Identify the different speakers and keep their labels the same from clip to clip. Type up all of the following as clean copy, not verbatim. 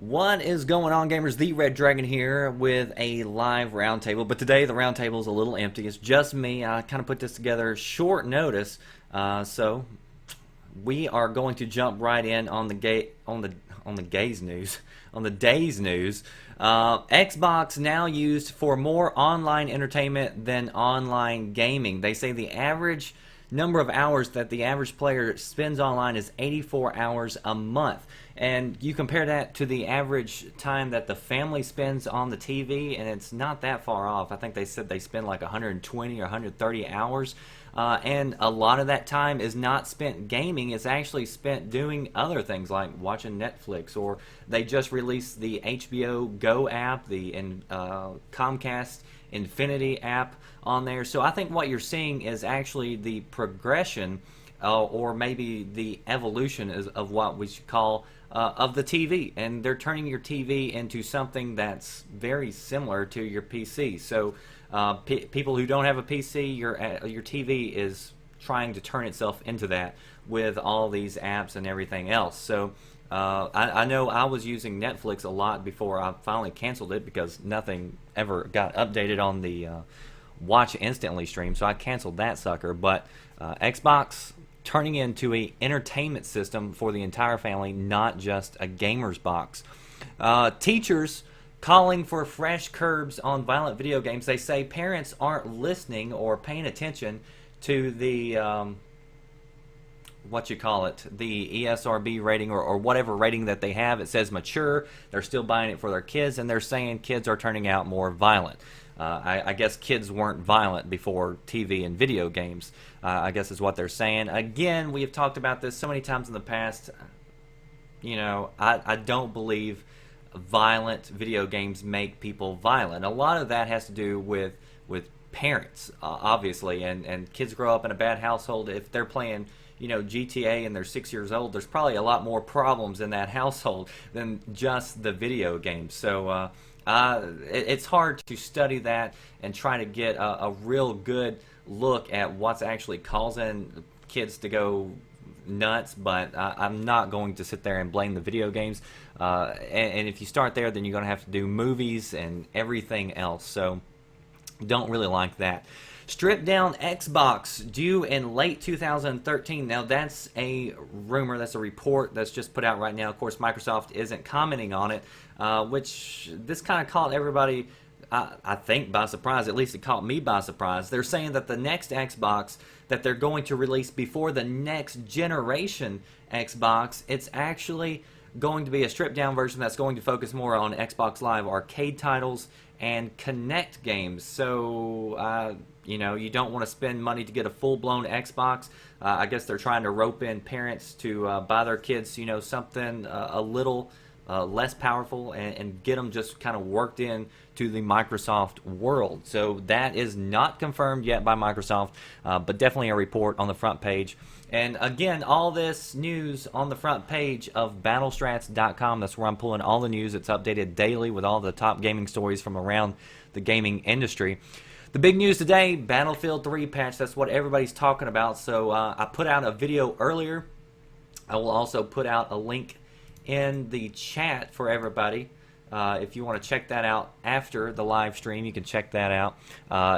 Speaker 1: What is going on, gamers? The Red Dragon here with a live roundtable, but today the roundtable is a little empty. It's just me. I kind of put this together short notice, so we are going to jump right in on the day's news. Xbox now used for more online entertainment than online gaming. They say the average number of hours that the average player spends online is 84 hours a month. And you compare that to the average time that the family spends on the TV, and it's not that far off. I think they said they spend like 120 or 130 hours. And a lot of that time is not spent gaming. It's actually spent doing other things like watching Netflix, or they just released the HBO Go app, the Comcast Infinity app on there. So I think what you're seeing is actually the progression or maybe the evolution of what we should call of the TV, and they're turning your TV into something that's very similar to your PC. So people who don't have a PC, your TV is trying to turn itself into that with all these apps and everything else. So I know I was using Netflix a lot before I finally canceled it because nothing ever got updated on the watch instantly stream, so I canceled that sucker. But Xbox turning into a entertainment system for the entire family, not just a gamer's box. Teachers calling for fresh curbs on violent video games. They say parents aren't listening or paying attention to the the ESRB rating or whatever rating that they have. It says mature. They're still buying it for their kids, and they're saying kids are turning out more violent. I guess kids weren't violent before TV and video games, I guess is what they're saying. Again, we have talked about this so many times in the past. You know, I don't believe violent video games make people violent. A lot of that has to do with parents, obviously, and kids grow up in a bad household. If they're playing, you know, GTA and they're 6 years old, there's probably a lot more problems in that household than just the video game. So it's hard to study that and try to get a real good look at what's actually causing kids to go nuts, but I'm not going to sit there and blame the video games. And if you start there, then you're going to have to do movies and everything else. So don't really like that. Stripped down Xbox due in late 2013. Now that's a rumor, that's a report that's just put out right now. Of course, Microsoft isn't commenting on it, which this kind of caught everybody, I think, by surprise. At least it caught me by surprise. They're saying that the next Xbox that they're going to release before the next generation Xbox, it's actually going to be a stripped down version that's going to focus more on Xbox Live arcade titles and Connect games. So you know, you don't want to spend money to get a full-blown Xbox. I guess they're trying to rope in parents to buy their kids, you know, something a little less powerful and get them just kind of worked in to the Microsoft world. So that is not confirmed yet by Microsoft, but definitely a report on the front page. And again, all this news on the front page of battlestrats.com. That's where I'm pulling all the news. It's updated daily with all the top gaming stories from around the gaming industry. The big news today, Battlefield 3 patch. That's what everybody's talking about. So I put out a video earlier. I will also put out a link in the chat for everybody. If you want to check that out after the live stream, you can check that out.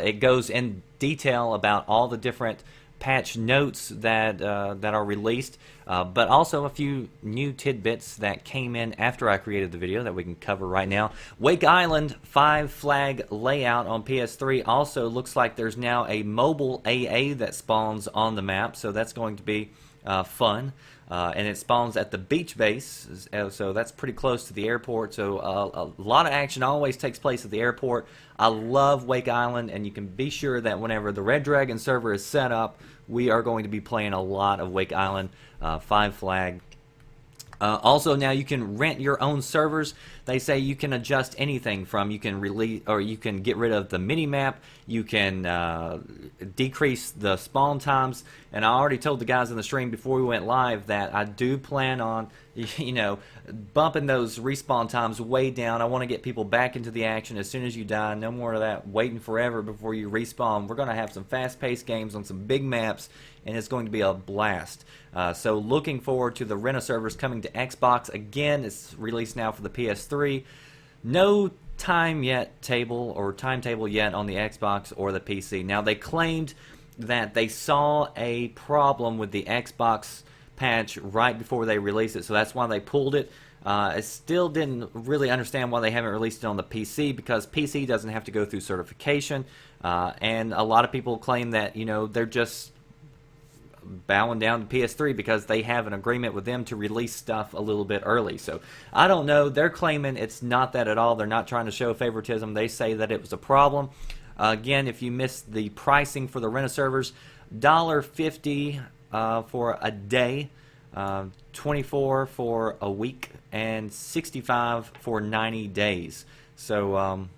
Speaker 1: It goes in detail about all the different patch notes that are released, but also a few new tidbits that came in after I created the video that we can cover right now. Wake Island 5 flag layout on PS3. Also looks like there's now a mobile AA that spawns on the map, so that's going to be fun. And it spawns at the beach base, so that's pretty close to the airport. So a lot of action always takes place at the airport. I love Wake Island, and you can be sure that whenever the Red Dragon server is set up, we are going to be playing a lot of Wake Island 5 flag. Also, now you can rent your own servers. They say you can adjust anything from you can release or you can get rid of the mini map, you can decrease the spawn times, and I already told the guys in the stream before we went live that I do plan on bumping those respawn times way down. I want to get people back into the action as soon as you die. No more of that waiting forever before you respawn. We're going to have some fast-paced games on some big maps, and it's going to be a blast. So looking forward to the Rena servers coming to Xbox. Again, it's released now for the PS3. No timetable yet on the Xbox or the PC. Now, they claimed that they saw a problem with the Xbox patch right before they released it, so that's why they pulled it. I still didn't really understand why they haven't released it on the PC, because PC doesn't have to go through certification, and a lot of people claim that they're just bowing down to PS3 because they have an agreement with them to release stuff a little bit early. So I don't know. They're claiming it's not that at all. They're not trying to show favoritism. They say that it was a problem. Again, if you missed the pricing for the Rena servers, $1.50 for a day, $24 for a week, and $65 for 90 days. So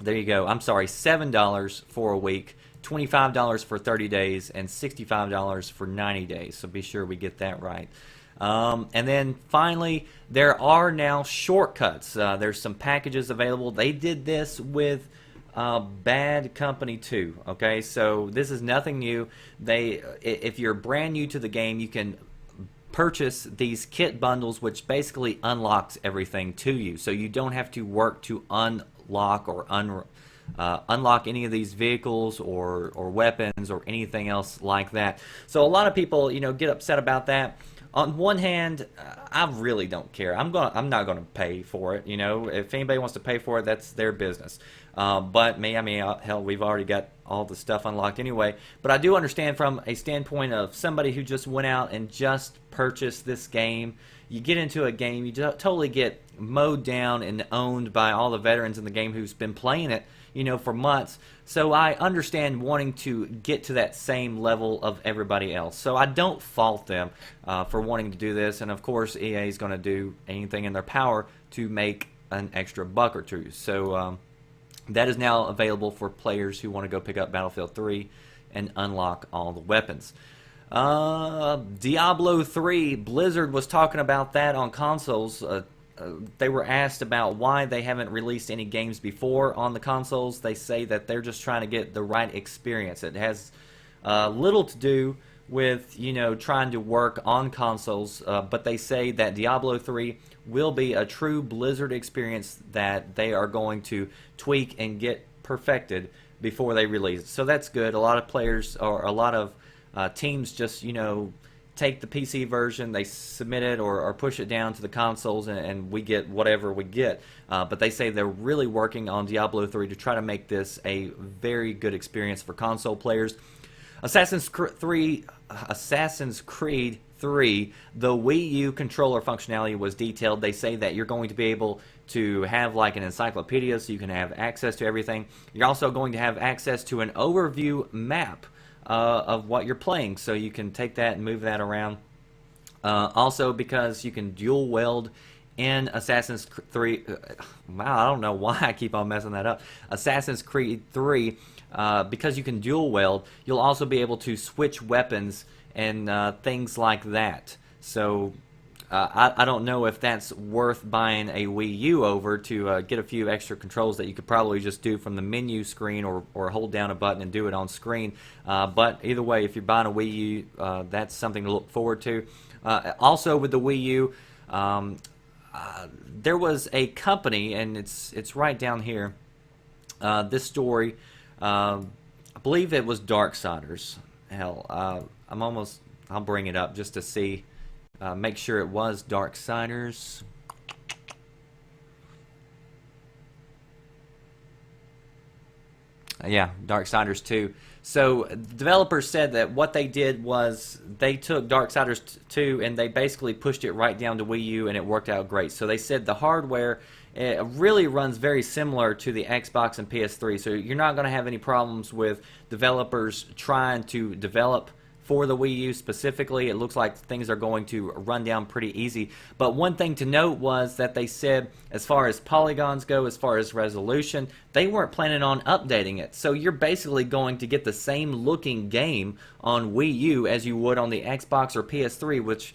Speaker 1: there you go. I'm sorry, $7 for a week, $25 for 30 days, and $65 for 90 days. So be sure we get that right. And then finally, there are now shortcuts. There's some packages available. They did this with Bad Company 2. Okay, so this is nothing new. If you're brand new to the game, you can purchase these kit bundles, which basically unlocks everything to you. So you don't have to work to unlock or unlock any of these vehicles or weapons or anything else like that. So a lot of people, get upset about that. On one hand, I really don't care. I'm not going to pay for it. If anybody wants to pay for it, that's their business. But me, hell, we've already got all the stuff unlocked anyway. But I do understand from a standpoint of somebody who just went out and just purchased this game. You get into a game, you totally get mowed down and owned by all the veterans in the game who's been playing it, for months. So I understand wanting to get to that same level of everybody else. So I don't fault them for wanting to do this. And of course, EA is going to do anything in their power to make an extra buck or two. So that is now available for players who want to go pick up Battlefield 3 and unlock all the weapons. Diablo 3, Blizzard was talking about that on consoles. They were asked about why they haven't released any games before on the consoles. They say that they're just trying to get the right experience. It has little to do with trying to work on consoles, but they say that Diablo 3 will be a true Blizzard experience that they are going to tweak and get perfected before they release it. So that's good. A lot of players or a lot of teams just take the PC version, they submit it or push it down to the consoles, and we get whatever we get. But they say they're really working on Diablo 3 to try to make this a very good experience for console players. Assassin's Creed 3, the Wii U controller functionality was detailed. They say that you're going to be able to have like an encyclopedia so you can have access to everything. You're also going to have access to an overview map of what you're playing, so you can take that and move that around. Also, because you can dual weld in Assassin's Creed 3, wow, I don't know why I keep on messing that up. Assassin's Creed 3, because you can dual weld, you'll also be able to switch weapons and things like that. So I don't know if that's worth buying a Wii U over to get a few extra controls that you could probably just do from the menu screen or hold down a button and do it on screen. But either way, if you're buying a Wii U, that's something to look forward to. Also with the Wii U, there was a company, and it's right down here, this story, I believe it was Darksiders. Hell, I'll bring it up just to see. Make sure it was Darksiders. Yeah, Darksiders 2. So developers said that what they did was they took Darksiders 2 and they basically pushed it right down to Wii U, and it worked out great. So they said the hardware really runs very similar to the Xbox and PS3. So you're not going to have any problems with developers trying to develop for the Wii U specifically. It looks like things are going to run down pretty easy. But one thing to note was that they said as far as polygons go, as far as resolution, they weren't planning on updating it. So you're basically going to get the same looking game on Wii U as you would on the Xbox or PS3, which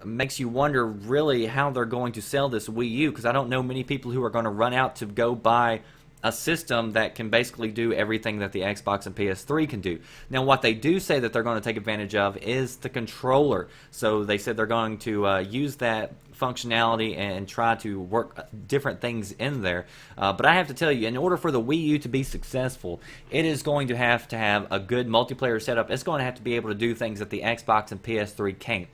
Speaker 1: makes you wonder really how they're going to sell this Wii U, because I don't know many people who are going to run out to go buy a system that can basically do everything that the Xbox and PS3 can do. Now, what they do say that they're going to take advantage of is the controller. So they said they're going to use that functionality and try to work different things in there. But I have to tell you, in order for the Wii U to be successful, it is going to have a good multiplayer setup. It's going to have to be able to do things that the Xbox and PS3 can't.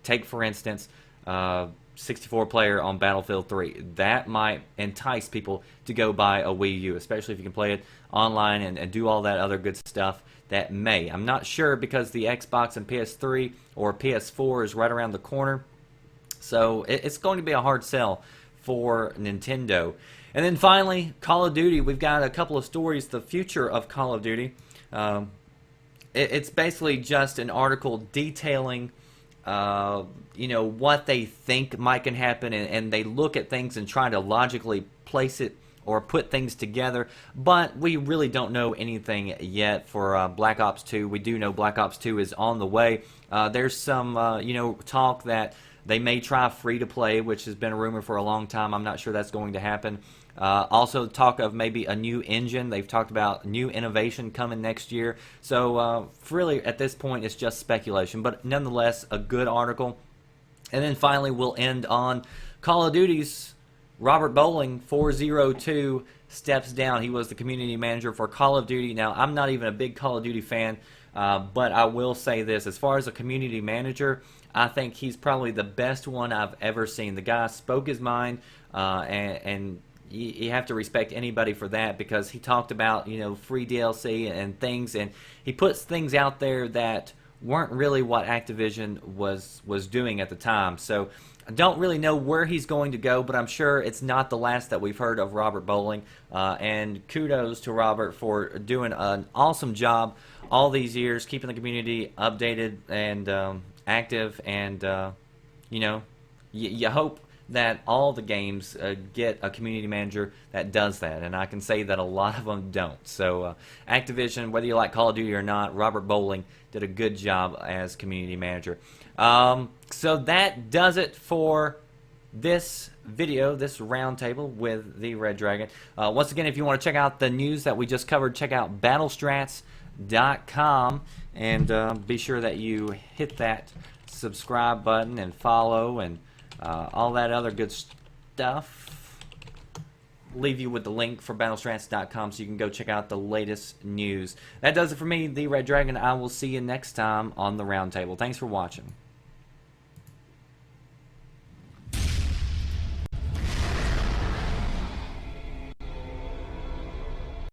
Speaker 1: Take, for instance, 64-player on Battlefield 3. That might entice people to go buy a Wii U, especially if you can play it online and do all that other good stuff. That may. I'm not sure, because the Xbox and PS3 or PS4 is right around the corner. So it's going to be a hard sell for Nintendo. And then finally, Call of Duty. We've got a couple of stories. The future of Call of Duty. It's basically just an article detailing what they think might can happen, and they look at things and try to logically place it or put things together, but we really don't know anything yet for Black Ops 2. We do know Black Ops 2 is on the way. There's some, talk that they may try free-to-play, which has been a rumor for a long time. I'm not sure that's going to happen. Also, talk of maybe a new engine. They've talked about new innovation coming next year. So, really, at this point, it's just speculation, but nonetheless, a good article. And then finally, we'll end on Call of Duty's Robert Bowling, 402, steps down. He was the community manager for Call of Duty. Now, I'm not even a big Call of Duty fan, but I will say this. As far as a community manager, I think he's probably the best one I've ever seen. The guy spoke his mind, and you have to respect anybody for that, because he talked about, free DLC and things, and he puts things out there that weren't really what Activision was doing at the time. So I don't really know where he's going to go, but I'm sure it's not the last that we've heard of Robert Bowling. And kudos to Robert for doing an awesome job all these years, keeping the community updated and active. And, you hope that all the games get a community manager that does that, and I can say that a lot of them don't. So Activision, whether you like Call of Duty or not, Robert Bowling did a good job as community manager. So that does it for this video, this roundtable with the Red Dragon. Once again, if you want to check out the news that we just covered, check out battlestrats.com, and be sure that you hit that subscribe button and follow and all that other good stuff. Leave you with the link for battlestrats.com so you can go check out the latest news. That does it for me, the Red Dragon. I will see you next time on the Roundtable. Thanks for watching.